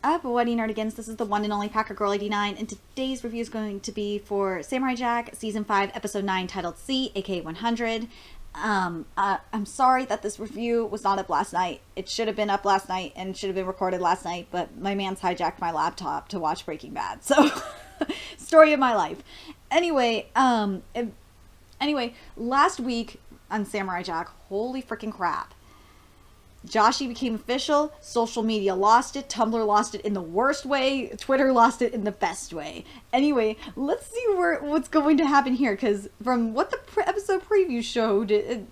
up, Wedding Nerdigans? This is the one and only Packer Girl 89, and today's review is going to be for Samurai Jack Season 5, Episode 9, titled C, aka 100. I'm sorry that this review was not up last night. It should have been up last night and should have been recorded last night, but my man's hijacked my laptop to watch Breaking Bad, so story of my life. Anyway, last week on Samurai Jack, holy freaking crap. Joshi became official, social media lost it, Tumblr lost it in the worst way, Twitter lost it in the best way. Anyway, let's see what's going to happen here, because from what the episode preview showed,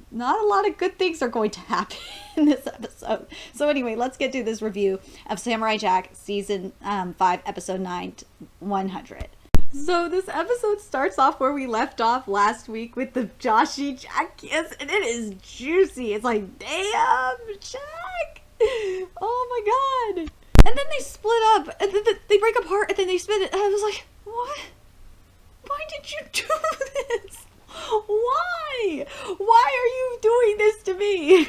not a lot of good things are going to happen in this episode. So anyway, let's get to this review of Samurai Jack Season 5, Episode 9, 100. So this episode starts off where we left off last week with the Joshi Jack kiss, and it is juicy. It's like, damn, Jack! Oh my god! And then they split up, and then they break apart, and then they split it, and I was like, what? Why did you do this? Why? Why are you doing this to me?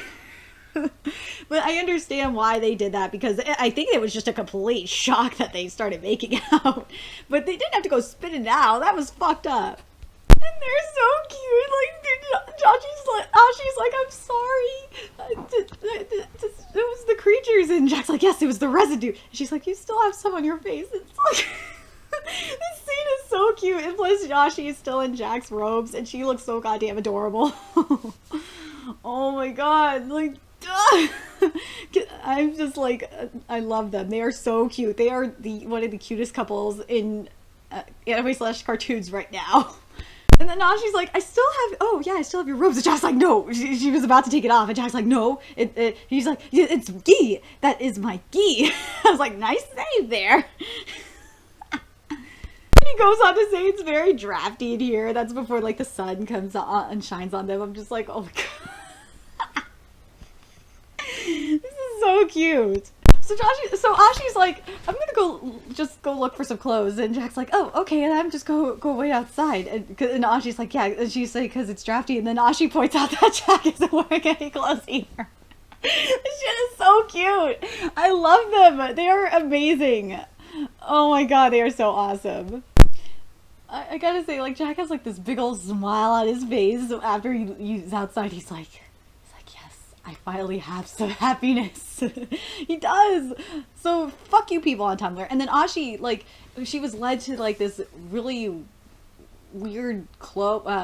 But I understand why they did that, because I think it was just a complete shock that they started making out. But they didn't have to go spit it out. That was fucked up. And they're so cute. Like, Ashi's like, I'm sorry. It was the creatures. And Jack's like, yes, it was the residue. And she's like, you still have some on your face. It's like, this scene is so cute. And plus, Joshi is still in Jack's robes, and she looks so goddamn adorable. Oh my god. Like, I'm just like, I love them. They are so cute. They are one of the cutest couples in anime/cartoons right now. And then Ashi's like, I still have your robes. And Jack's like, no. She was about to take it off, and Jack's like, no. He's like, it's gi. That is my gi. I was like, nice save there. He goes on to say it's very drafty in here. That's before like the sun comes on and shines on them. I'm just like, oh my god. This is so cute. So Ashi's like, I'm gonna go look for some clothes, and Jack's like, oh, okay, and I'm just go wait outside, and Ashi's like, yeah, and she's like, because it's drafty, and then Ashi points out that Jack isn't wearing any clothes either. This shit is so cute. I love them. They are amazing. Oh my god, they are so awesome. I gotta say, like, Jack has like this big old smile on his face after he's outside. He's like, I finally have some happiness. He does. So fuck you people on Tumblr. And then Ashi, like, she was led to like this really weird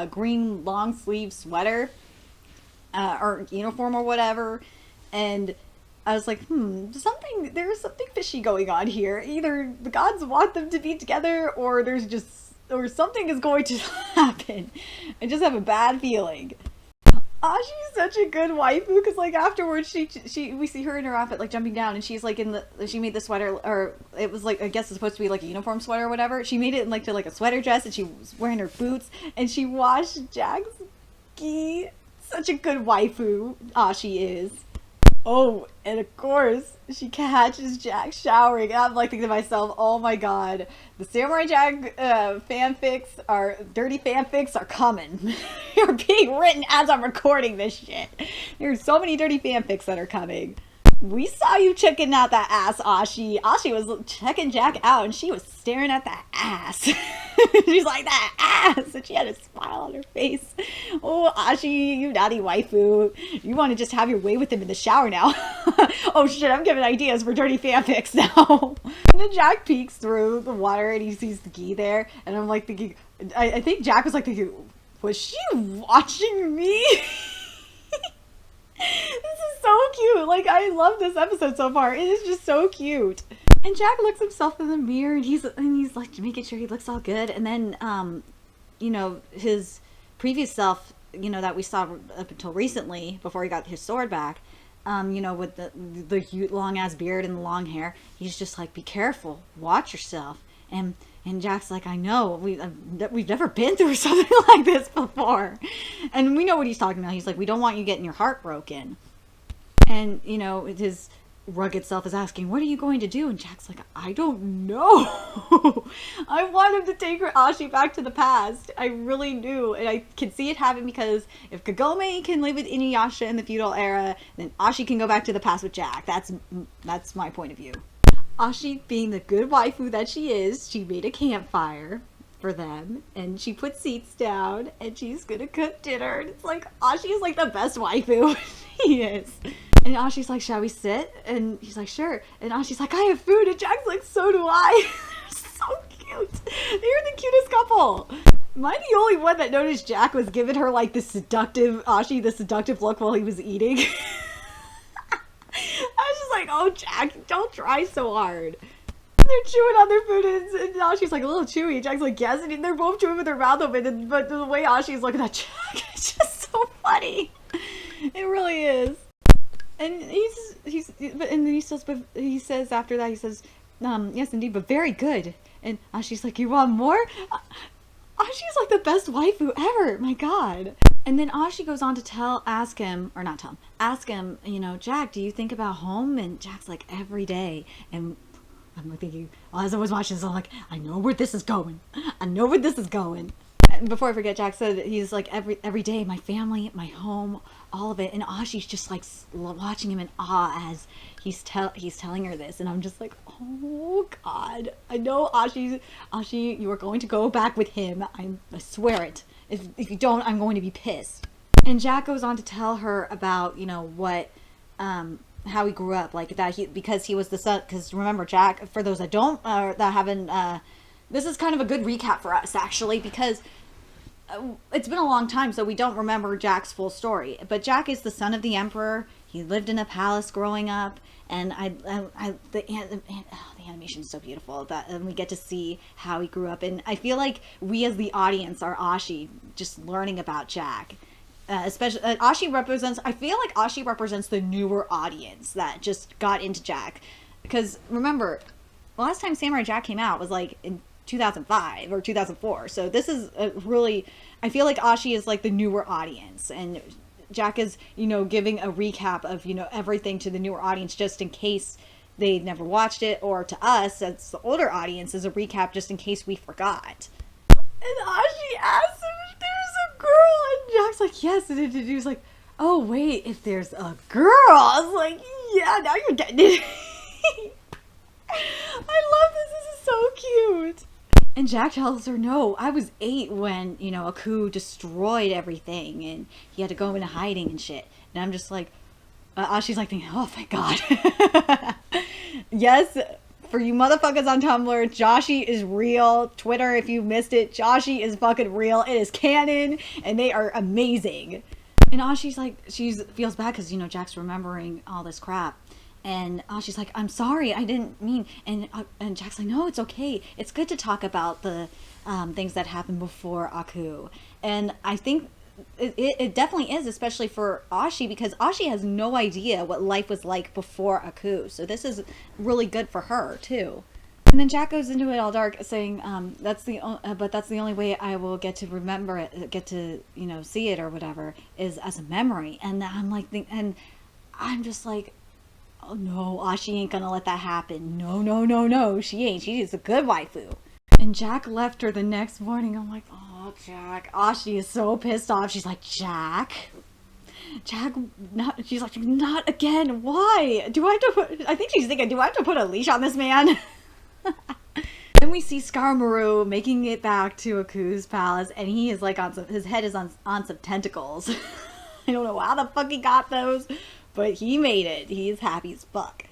green long sleeve sweater or uniform or whatever, and I was like, there's something fishy going on here. Either the gods want them to be together, or or something is going to happen. I just have a bad feeling. Ashi's such a good waifu, because like afterwards we see her in her outfit like jumping down, and she's like she made the sweater, or it was like, I guess it's supposed to be like a uniform sweater or whatever. She made it in like to like a sweater dress, and she was wearing her boots, and she washed Jack's gi. Such a good waifu Ashi is. Oh, and of course, she catches Jack showering. And I'm like thinking to myself, oh my god, the Samurai Jack dirty fanfics are coming. They're being written as I'm recording this shit. There's so many dirty fanfics that are coming. We saw you checking out that ass, Ashi. Ashi was checking Jack out, and she was staring at that ass. She's like, that ass! And she had a smile on her face. Oh, Ashi, you naughty waifu. You want to just have your way with him in the shower now. Oh shit, I'm giving ideas for dirty fanfics now. And then Jack peeks through the water, and he sees the gi there. And I'm like thinking, I think Jack was like thinking, was she watching me? This is so cute. Like, I love this episode so far. It is just so cute. And Jack looks himself in the mirror, and he's like making sure he looks all good. And then, his previous self, that we saw up until recently, before he got his sword back, with the long ass beard and the long hair, he's just like, be careful, watch yourself. And Jack's like, I know, we've never been through something like this before. And we know what he's talking about. He's like, we don't want you getting your heart broken. And, his rugged self is asking, what are you going to do? And Jack's like, I don't know. I want him to take Ashi back to the past. I really do. And I can see it happen, because if Kagome can live with Inuyasha in the feudal era, then Ashi can go back to the past with Jack. That's my point of view. Ashi, being the good waifu that she is, she made a campfire for them, and she put seats down, and she's gonna cook dinner. And it's like, Ashi is like the best waifu. He is. And Ashi's like, shall we sit? And he's like, sure. And Ashi's like, I have food. And Jack's like, so do I. They're so cute. They're the cutest couple. Am I the only one that noticed Jack was giving her like the seductive look while he was eating? I was just like, oh, Jack, don't try so hard. They're chewing on their food, and Ashi's like a little chewy. Jack's like, yes, and they're both chewing with their mouth open. But the way Ashi's looking at Jack, it's just so funny. It really is. And he says after that, he says, yes, indeed, but very good. And Ashi's like, you want more? Ashi's like the best waifu ever. My God. And then Ashi goes on to ask him, you know, Jack, do you think about home? And Jack's like, every day. And I'm thinking, as I was watching this, I'm like, I know where this is going. And before I forget, Jack said he's like, every day, my family, my home, all of it. And Ashi's just like watching him in awe as he's telling her this. And I'm just like, oh God, I know Ashi, you are going to go back with him. I swear it. If you don't, I'm going to be pissed. And Jack goes on to tell her about, you know, what, how he grew up, like that because he was the son, because remember, Jack, for those that don't, that haven't, this is kind of a good recap for us, actually, because it's been a long time, so we don't remember Jack's full story. But Jack is the son of the emperor. He lived in a palace growing up, and the animation is so beautiful and we get to see how he grew up. And I feel like we as the audience are Ashi, just learning about Jack. Especially Ashi represents. I feel like Ashi represents the newer audience that just got into Jack, because remember, the last time Samurai Jack came out was like in 2005 or 2004. So this is really, I feel like Ashi is like the newer audience, and Jack is, you know, giving a recap of, you know, everything to the newer audience just in case they never watched it, or to us as the older audience as a recap just in case we forgot. And Ashi asks him if there's a girl, and Jack's like, yes. And he was like, oh wait, if there's a girl. I was like, yeah, now you're getting it. I love this. This is so cute. And Jack tells her, no, I was 8 when, you know, Aku destroyed everything and he had to go into hiding and shit. And I'm just like, Ashi's like thinking, oh, thank God. Yes, for you motherfuckers on Tumblr, Joshi is real. Twitter, if you missed it, Joshi is fucking real. It is canon, and they are amazing. And Ashi's like, she feels bad because, you know, Jack's remembering all this crap. And Ashi's like, I'm sorry, I didn't mean. And Jack's like, no, it's okay. It's good to talk about the things that happened before Aku. And I think it definitely is, especially for Ashi, because Ashi has no idea what life was like before Aku. So this is really good for her too. And then Jack goes into it all dark, saying, "That's the only way I will get to remember it, get to, you know, see it or whatever, is as a memory." And I'm like, and I'm just like, oh no, Ashi ain't gonna let that happen. No, she ain't. She's a good waifu. And Jack left her the next morning. I'm like, oh, Jack. Ashi is so pissed off. She's like, Jack, not. She's like, not again. Why? Do I have to put? I think she's thinking, do I have to put a leash on this man? Then we see Skarmoru making it back to Aku's palace, and he is like his head is on some tentacles. I don't know how the fuck he got those, but he made it. He's happy as fuck.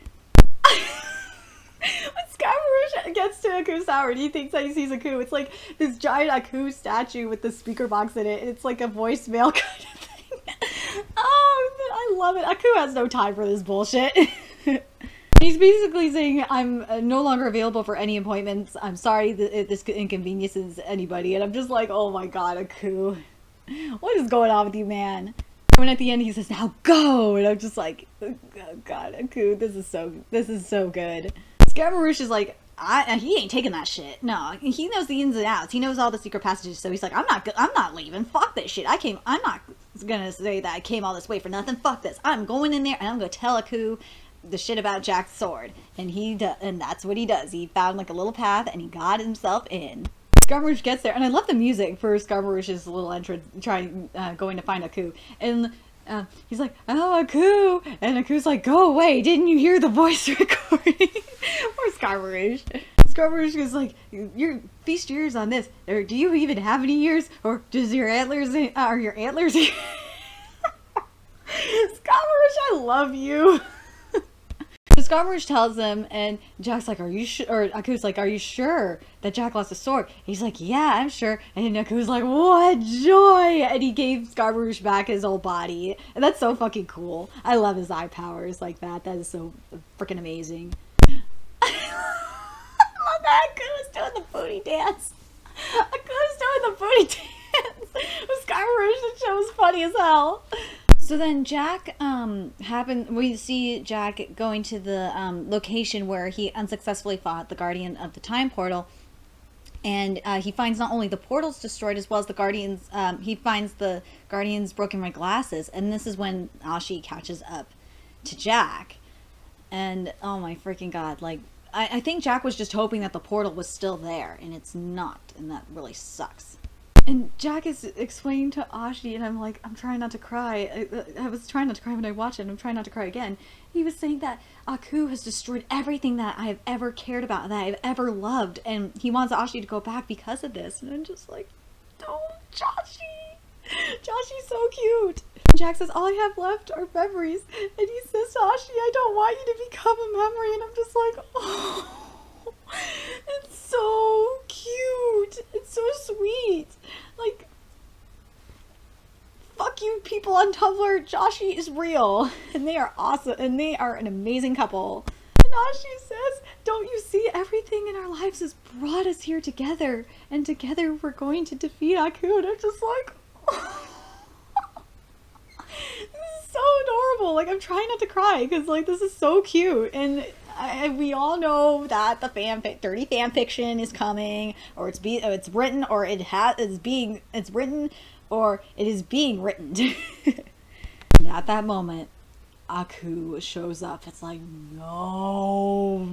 When Skarmoru gets to Aku's tower and he thinks that he sees Aku, it's like this giant Aku statue with the speaker box in it, and it's like a voicemail kind of thing. Oh, I love it. Aku has no time for this bullshit. He's basically saying, I'm no longer available for any appointments. I'm sorry that this inconveniences anybody. And I'm just like, oh my god, Aku. What is going on with you, man? And at the end he says, now go! And I'm just like, oh god, Aku, this is so good. Scaramouche is like, he ain't taking that shit. No, he knows the ins and outs. He knows all the secret passages, so he's like, I'm not leaving. Fuck this shit. I'm not gonna say that I came all this way for nothing. Fuck this. I'm going in there and I'm gonna tell Aku the shit about Jack's sword. And and that's what he does. He found like a little path and he got himself in. Scaramouche gets there, and I love the music for Scaramouche's little entrance, going to find Aku. And he's like, oh, Aku. And Aku's like, go away. Didn't you hear the voice recording? Poor Scarmarouche. Scarmarouche is like, feast your ears on this. Or do you even have any ears? Or does your antlers, are your antlers here? Scarmarouche, I love you. So Scarmarouche tells him, and Jack's like, are you sure? Or Aku's like, are you sure that Jack lost the sword? He's like, yeah, I'm sure. And Aku's like, what joy! And he gave Scarmarouche back his whole body. And that's so fucking cool. I love his eye powers like that. That is so freaking amazing. I love that Aku was doing the booty dance. Aku was doing the booty dance with Scarmarouche. That show was funny as hell. So then Jack, we see Jack going to the location where he unsuccessfully fought the Guardian of the Time Portal. And he finds not only the portals destroyed as well as the Guardians, he finds the Guardians' broken red glasses. And this is when ASHI catches up to Jack. And oh my freaking god, like, I think Jack was just hoping that the portal was still there, and it's not, and that really sucks. And Jack is explaining to ASHI, and I'm like, I'm trying not to cry. I was trying not to cry when I watched it, and I'm trying not to cry again. He was saying that Aku has destroyed everything that I have ever cared about, that I've ever loved, and he wants ASHI to go back because of this. And I'm just like, don't, Joshi! Joshi's so cute! Jack says, all I have left are memories. And he says to ASHI, I don't want you to become a memory. And I'm just like, oh, it's so cute. It's so sweet. Like, fuck you people on Tumblr. Joshi is real. And they are awesome. And they are an amazing couple. And ASHI says, don't you see, everything in our lives has brought us here together. And together we're going to defeat Aku. And I'm just like, oh. This is so adorable. Like, I'm trying not to cry because, like, this is so cute. And we all know that the dirty fan fiction is coming, or it's written, or it's written, or it is being written. And at that moment, Aku shows up. It's like, no,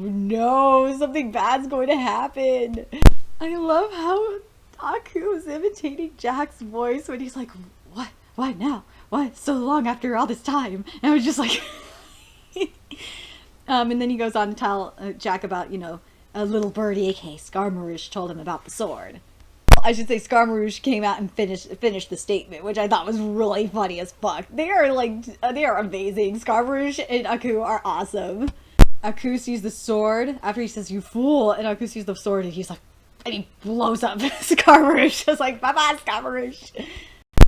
something bad's going to happen. I love how Aku is imitating Jack's voice when he's like, what now? What? So long after all this time? And I was just like... and then he goes on to tell Jack about, you know, a little birdie, aka Scarmarouche, told him about the sword. I should say Scarmarouche came out and finished the statement, which I thought was really funny as fuck. They are amazing. Scarmarouche and Aku are awesome. Aku sees the sword after he says, you fool, and Aku sees the sword and he's like, and he blows up Scarmarouche. Just like, bye-bye, Scarmarouche.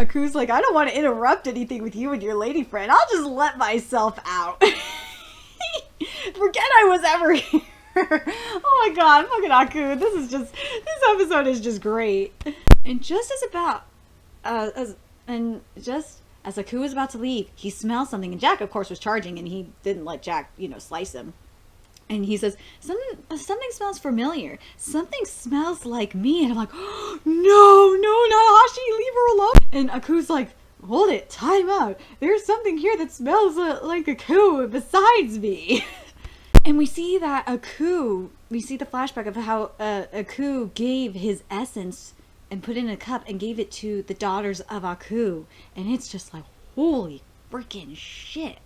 Aku's like, I don't want to interrupt anything with you and your lady friend. I'll just let myself out. Forget I was ever here. Oh my god, fucking Aku. This episode is just great. And just as Aku was about to leave, he smells something, and Jack, of course, was charging, and he didn't let Jack, you know, slice him. And he says, something smells familiar. Something smells like me. And I'm like, oh, no, not ASHI. Leave her alone. And Aku's like, hold it. Time out. There's something here that smells like Aku besides me. And we see that we see the flashback of how Aku gave his essence and put it in a cup and gave it to the daughters of Aku. And it's just like, holy freaking shit.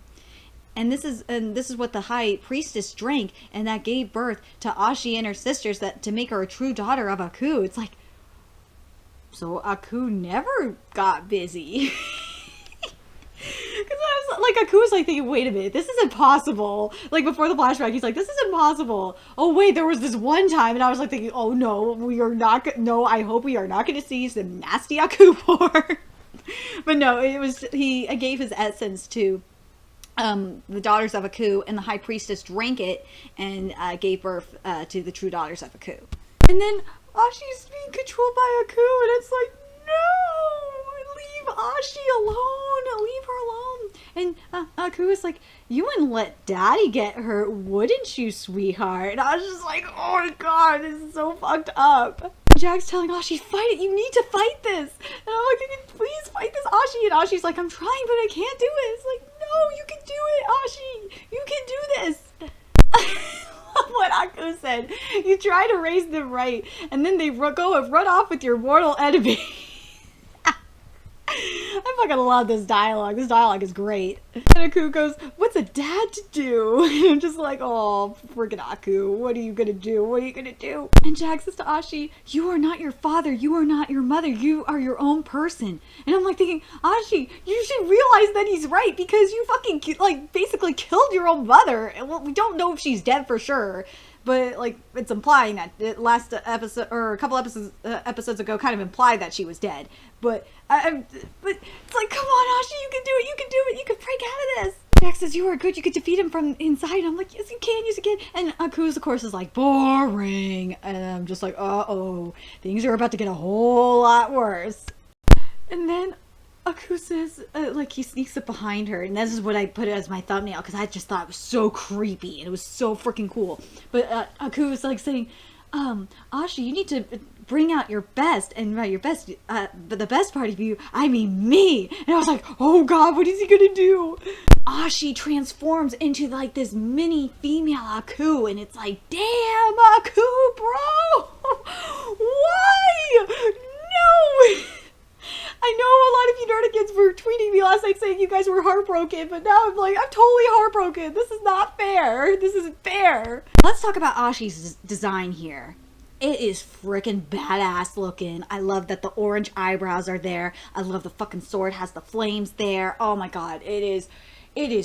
And this is what the high priestess drank, and that gave birth to ASHI and her sisters, to make her a true daughter of Aku. It's like, so Aku never got busy. Because I was like, Aku was like thinking, wait a minute, this is impossible. Like, before the flashback, he's like, this is impossible. Oh wait, there was this one time, and I was like thinking, oh no, I hope we are not going to see some nasty Aku porn. But no, he gave his essence to the daughters of Aku, and the high priestess drank it and gave birth to the true daughters of Aku. And then ASHI's being controlled by Aku, and it's like, no, leave ASHI alone, leave her alone. And Aku is like, you wouldn't let daddy get hurt, wouldn't you, sweetheart? And I was just like, oh my god, this is so fucked up. Jack's telling ASHI, fight it, you need to fight this. And I'm like, please fight this, ASHI. And ASHI's like, I'm trying, but I can't do it. It's like, no, you can do it, ASHI. You can do this. What Aku said. You try to raise them right, and then they go and run off with your mortal enemy. I fucking love this dialogue. This dialogue is great. And Aku goes, what's a dad to do? And I'm just like, oh, freaking Aku. What are you gonna do? What are you gonna do? And Jack says to Ashi, you are not your father. You are not your mother. You are your own person. And I'm like thinking, Ashi, you should realize that he's right because you fucking, like, basically killed your own mother. Well, we don't know if she's dead for sure. But, like, it's implying that it last episode, or a couple episodes ago, kind of implied that she was dead. But it's like, come on, Ashi, you can do it, you can do it, you can break out of this. Jack says, you are good, you can defeat him from inside. And I'm like, yes, you can, yes, you can. And Aku's, of course, is like, boring. And I'm just like, uh-oh, things are about to get a whole lot worse. And then Aku says, like, he sneaks up behind her, and this is what I put as my thumbnail, because I just thought it was so creepy, and it was so freaking cool. But Aku was, like, saying, Ashi, you need to bring out your best, and by your best, but the best part of you, I mean me. And I was like, oh god, what is he gonna do? Ashi transforms into, like, this mini female Aku, and it's like, damn, Aku, bro! Why? No! I know a lot of you Nerdigans were tweeting me last night saying you guys were heartbroken, but now I'm like, I'm totally heartbroken. This is not fair. This isn't fair. Let's talk about Ashi's design here. It is freaking badass looking. I love that the orange eyebrows are there. I love the fucking sword has the flames there. Oh my god, it is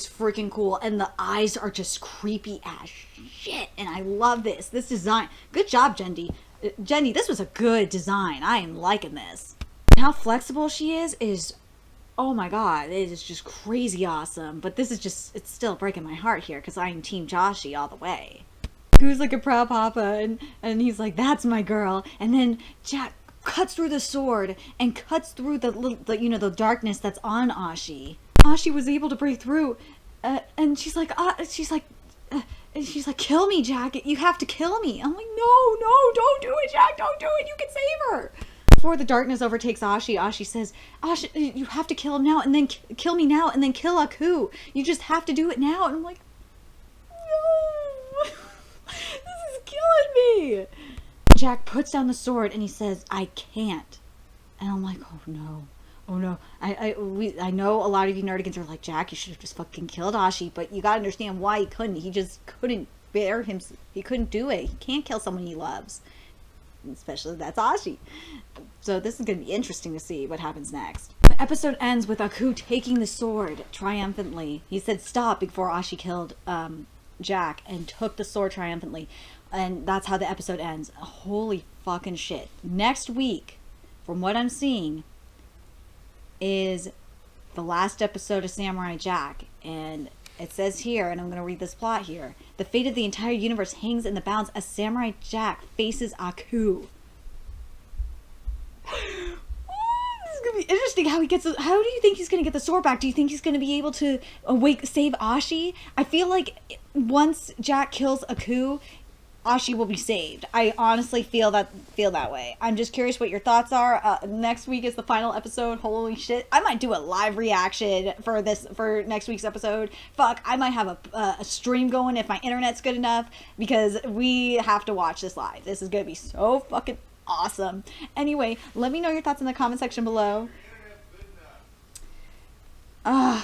freaking cool. And the eyes are just creepy as shit. And I love this design. Good job, Jendy. Jendy, this was a good design. I am liking this. How flexible she is oh my god, it is just crazy awesome. But this is just, it's still breaking my heart here because I'm Team Joshi all the way. Who's like a proud papa, and he's like, that's my girl. And then Jack cuts through the sword and cuts through the darkness that's on Ashi. Ashi was able to break through, and she's like, kill me, Jack. You have to kill me. I'm like, no, don't do it, Jack. Don't do it. You can save her. Before the darkness overtakes Ashi, Ashi says, Ashi, you have to kill him now, and then kill me now, and then kill Aku. You just have to do it now. And I'm like, no. This is killing me. Jack puts down the sword, and he says, I can't. And I'm like, oh no. Oh no. I know a lot of you Nerdigans are like, Jack, you should have just fucking killed Ashi, but you gotta understand why he couldn't. He just couldn't bear him. He couldn't do it. He can't kill someone he loves. Especially that's Ashi. So this is going to be interesting to see what happens next. The episode ends with Aku taking the sword triumphantly. He said stop before Ashi killed Jack and took the sword triumphantly. And that's how the episode ends. Holy fucking shit. Next week, from what I'm seeing, is the last episode of Samurai Jack. And it says here, and I'm going to read this plot here. The fate of the entire universe hangs in the balance as Samurai Jack faces Aku. This is going to be interesting how he gets... How do you think he's going to get the sword back? Do you think he's going to be able to save Ashi? I feel like once Jack kills Aku, Ashi will be saved. I honestly feel that way. I'm just curious what your thoughts are. Next week is the final episode. Holy shit. I might do a live reaction for next week's episode. Fuck, I might have a stream going if my internet's good enough, because we have to watch this live. This is gonna be so fucking awesome. Anyway, let me know your thoughts in the comment section below. I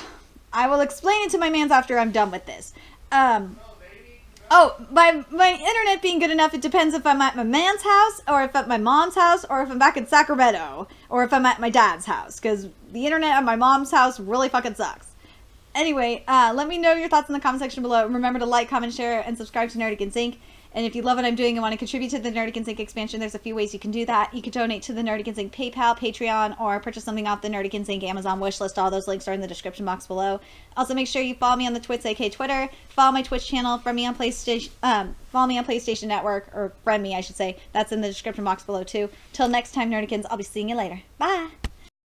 will explain it to my mans after I'm done with this. Oh, my internet being good enough, it depends if I'm at my man's house, or if at my mom's house, or if I'm back in Sacramento, or if I'm at my dad's house, because the internet at my mom's house really fucking sucks. Anyway, let me know your thoughts in the comment section below. Remember to like, comment, share, and subscribe to Nerdigans Inc. And if you love what I'm doing and want to contribute to the Nerdigans Inc. expansion, there's a few ways you can do that. You can donate to the Nerdigans Inc. PayPal, Patreon, or purchase something off the Nerdigans Inc. Amazon wishlist. All those links are in the description box below. Also, make sure you follow me on the Twits, aka Twitter. Follow my Twitch channel. Follow me on PlayStation Network, or friend me, I should say. That's in the description box below too. Till next time, Nerdigans, I'll be seeing you later. Bye!